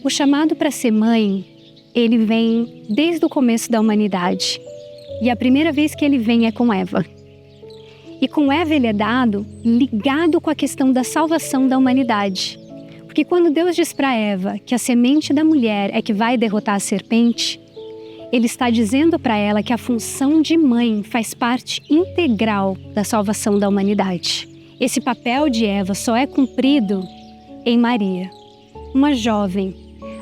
O chamado para ser mãe, ele vem desde o começo da humanidade. E a primeira vez que ele vem é com Eva. E com Eva ele é dado ligado com a questão da salvação da humanidade. Porque quando Deus diz para Eva que a semente da mulher é que vai derrotar a serpente, ele está dizendo para ela que a função de mãe faz parte integral da salvação da humanidade. Esse papel de Eva só é cumprido em Maria, uma jovem.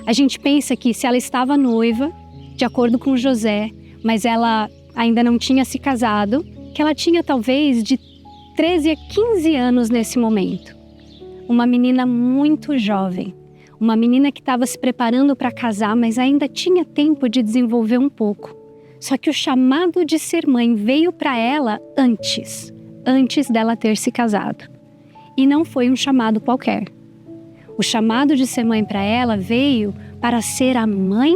A gente pensa que se ela estava noiva, de acordo com José, mas ela ainda não tinha se casado, que ela tinha talvez de 13 a 15 anos nesse momento. Uma menina muito jovem, uma menina que estava se preparando para casar, mas ainda tinha tempo de desenvolver um pouco. Só que o chamado de ser mãe veio para ela antes dela ter se casado. E não foi um chamado qualquer. O chamado de ser mãe para ela veio para ser a mãe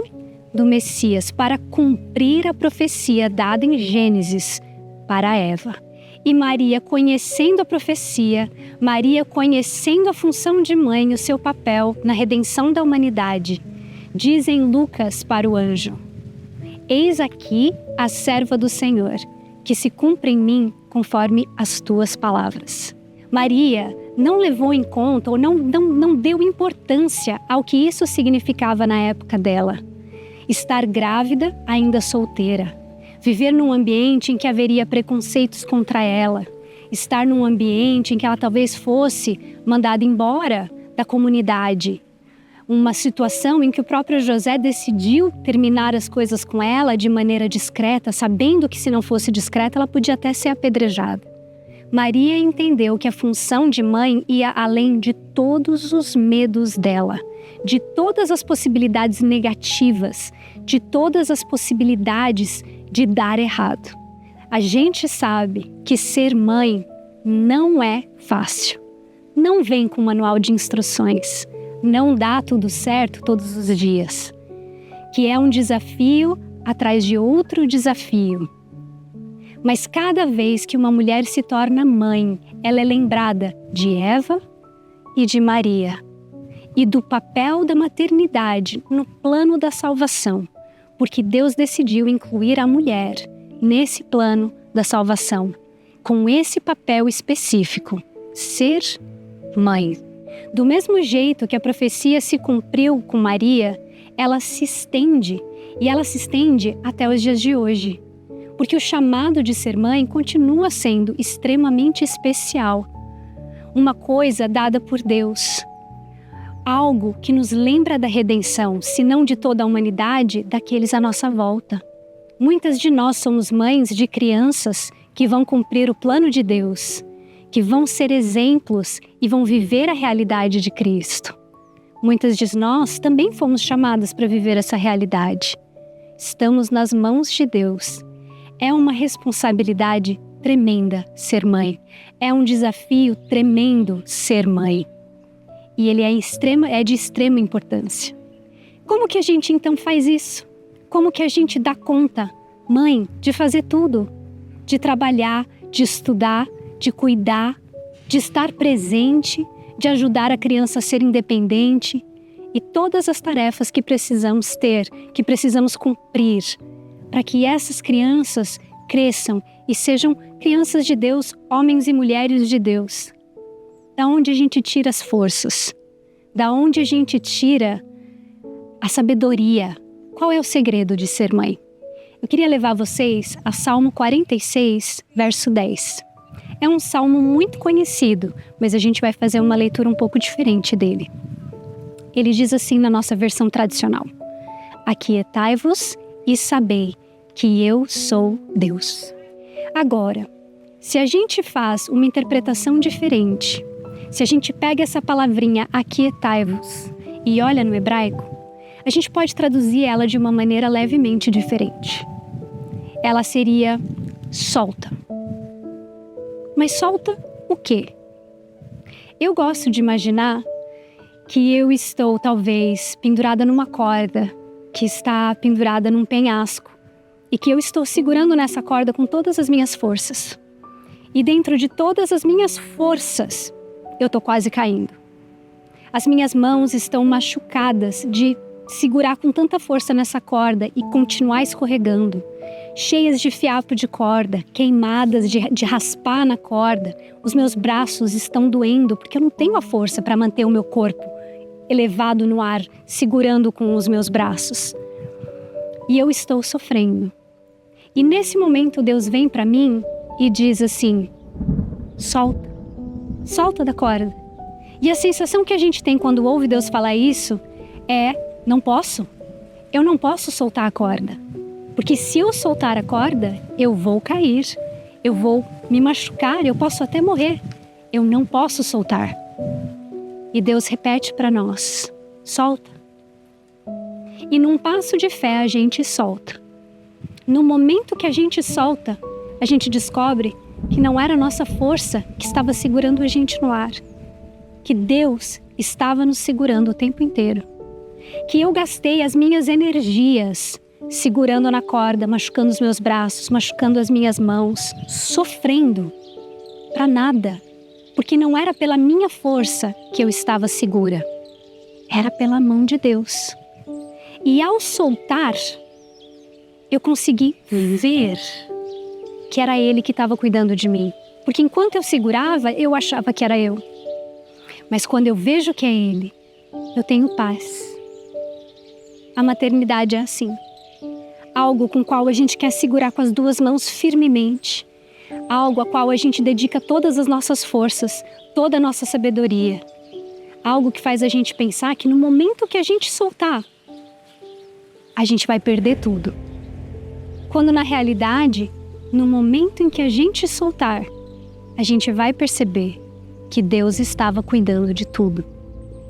do Messias, para cumprir a profecia dada em Gênesis para Eva. E Maria, conhecendo a profecia, Maria conhecendo a função de mãe, o seu papel na redenção da humanidade, diz em Lucas para o anjo: eis aqui a serva do Senhor, que se cumpre em mim conforme as tuas palavras. Maria não levou em conta ou não deu importância ao que isso significava na época dela. Estar grávida, ainda solteira. Viver num ambiente em que haveria preconceitos contra ela. Estar num ambiente em que ela talvez fosse mandada embora da comunidade. Uma situação em que o próprio José decidiu terminar as coisas com ela de maneira discreta, sabendo que se não fosse discreta ela podia até ser apedrejada. Maria entendeu que a função de mãe ia além de todos os medos dela, de todas as possibilidades negativas, de todas as possibilidades de dar errado. A gente sabe que ser mãe não é fácil. Não vem com manual de instruções. Não dá tudo certo todos os dias. Que é um desafio atrás de outro desafio. Mas cada vez que uma mulher se torna mãe, ela é lembrada de Eva e de Maria. E do papel da maternidade no plano da salvação. Porque Deus decidiu incluir a mulher nesse plano da salvação. Com esse papel específico, ser mãe. Do mesmo jeito que a profecia se cumpriu com Maria, ela se estende. E ela se estende até os dias de hoje. Porque o chamado de ser mãe continua sendo extremamente especial. Uma coisa dada por Deus. Algo que nos lembra da redenção, se não de toda a humanidade, daqueles à nossa volta. Muitas de nós somos mães de crianças que vão cumprir o plano de Deus, que vão ser exemplos e vão viver a realidade de Cristo. Muitas de nós também fomos chamadas para viver essa realidade. Estamos nas mãos de Deus. É uma responsabilidade tremenda ser mãe. É um desafio tremendo ser mãe. E ele é de extrema importância. Como que a gente então faz isso? Como que a gente dá conta, mãe, de fazer tudo? De trabalhar, de estudar, de cuidar, de estar presente, de ajudar a criança a ser independente e todas as tarefas que precisamos ter, que precisamos cumprir, para que essas crianças cresçam e sejam crianças de Deus, homens e mulheres de Deus. Da onde a gente tira as forças? Da onde a gente tira a sabedoria? Qual é o segredo de ser mãe? Eu queria levar vocês a Salmo 46, verso 10. É um salmo muito conhecido, mas a gente vai fazer uma leitura um pouco diferente dele. Ele diz assim na nossa versão tradicional: aquietai-vos e sabei que eu sou Deus. Agora, se a gente faz uma interpretação diferente, se a gente pega essa palavrinha aquietai-vos e olha no hebraico, a gente pode traduzir ela de uma maneira levemente diferente. Ela seria solta. Mas solta o quê? Eu gosto de imaginar que eu estou talvez pendurada numa corda, que está pendurada num penhasco e que eu estou segurando nessa corda com todas as minhas forças. E dentro de todas as minhas forças, eu estou quase caindo. As minhas mãos estão machucadas de segurar com tanta força nessa corda e continuar escorregando. Cheias de fiapo de corda, queimadas de raspar na corda. Os meus braços estão doendo porque eu não tenho a força para manter o meu corpo elevado no ar, segurando com os meus braços. E eu estou sofrendo. E nesse momento Deus vem para mim e diz assim: solta, solta da corda. E a sensação que a gente tem quando ouve Deus falar isso é: não posso, eu não posso soltar a corda. Porque se eu soltar a corda, eu vou cair, eu vou me machucar, eu posso até morrer. Eu não posso soltar. E Deus repete para nós: solta. E num passo de fé a gente solta. No momento que a gente solta, a gente descobre que não era a nossa força que estava segurando a gente no ar. Que Deus estava nos segurando o tempo inteiro. Que eu gastei as minhas energias segurando na corda, machucando os meus braços, machucando as minhas mãos, sofrendo para nada. Porque não era pela minha força que eu estava segura. Era pela mão de Deus. E ao soltar, eu consegui ver que era Ele que estava cuidando de mim. Porque enquanto eu segurava, eu achava que era eu. Mas quando eu vejo que é Ele, eu tenho paz. A maternidade é assim. Algo com o qual a gente quer segurar com as duas mãos firmemente. Algo a qual a gente dedica todas as nossas forças, toda a nossa sabedoria. Algo que faz a gente pensar que no momento que a gente soltar, a gente vai perder tudo. Quando na realidade, no momento em que a gente soltar, a gente vai perceber que Deus estava cuidando de tudo.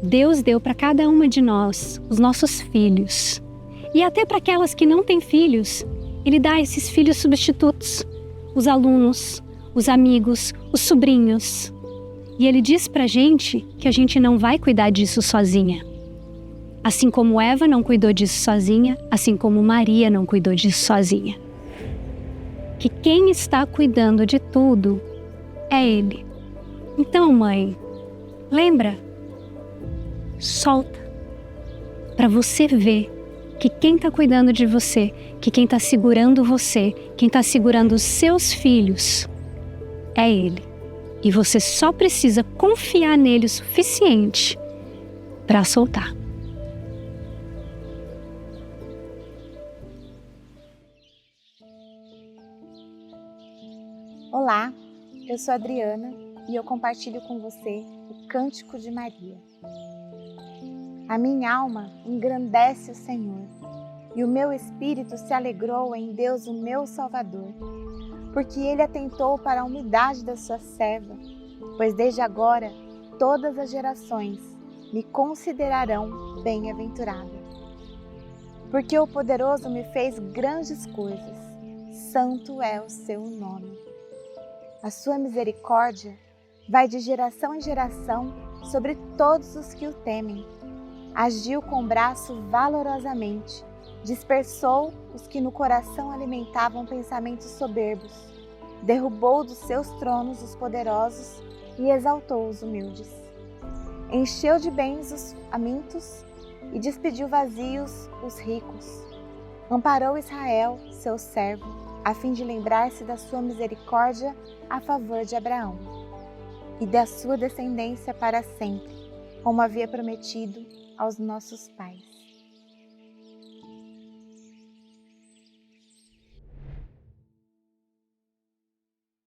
Deus deu para cada uma de nós os nossos filhos. E até para aquelas que não têm filhos, Ele dá esses filhos substitutos. Os alunos, os amigos, os sobrinhos. E Ele diz pra gente que a gente não vai cuidar disso sozinha. Assim como Eva não cuidou disso sozinha, assim como Maria não cuidou disso sozinha. Que quem está cuidando de tudo é Ele. Então, mãe, lembra? Solta. Para você ver que quem está cuidando de você, que quem está segurando você, quem está segurando os seus filhos, é Ele. E você só precisa confiar nele o suficiente para soltar. Olá, eu sou a Adriana e eu compartilho com você o Cântico de Maria. A minha alma engrandece o Senhor e o meu espírito se alegrou em Deus, o meu Salvador, porque Ele atentou para a umidade da sua serva, pois desde agora todas as gerações me considerarão bem-aventurada. Porque o Poderoso me fez grandes coisas, santo é o seu nome. A sua misericórdia vai de geração em geração sobre todos os que o temem. Agiu com o braço valorosamente, dispersou os que no coração alimentavam pensamentos soberbos, derrubou dos seus tronos os poderosos e exaltou os humildes. Encheu de bens os famintos e despediu vazios os ricos. Amparou Israel, seu servo, a fim de lembrar-se da sua misericórdia a favor de Abraão e da sua descendência para sempre, como havia prometido aos nossos pais.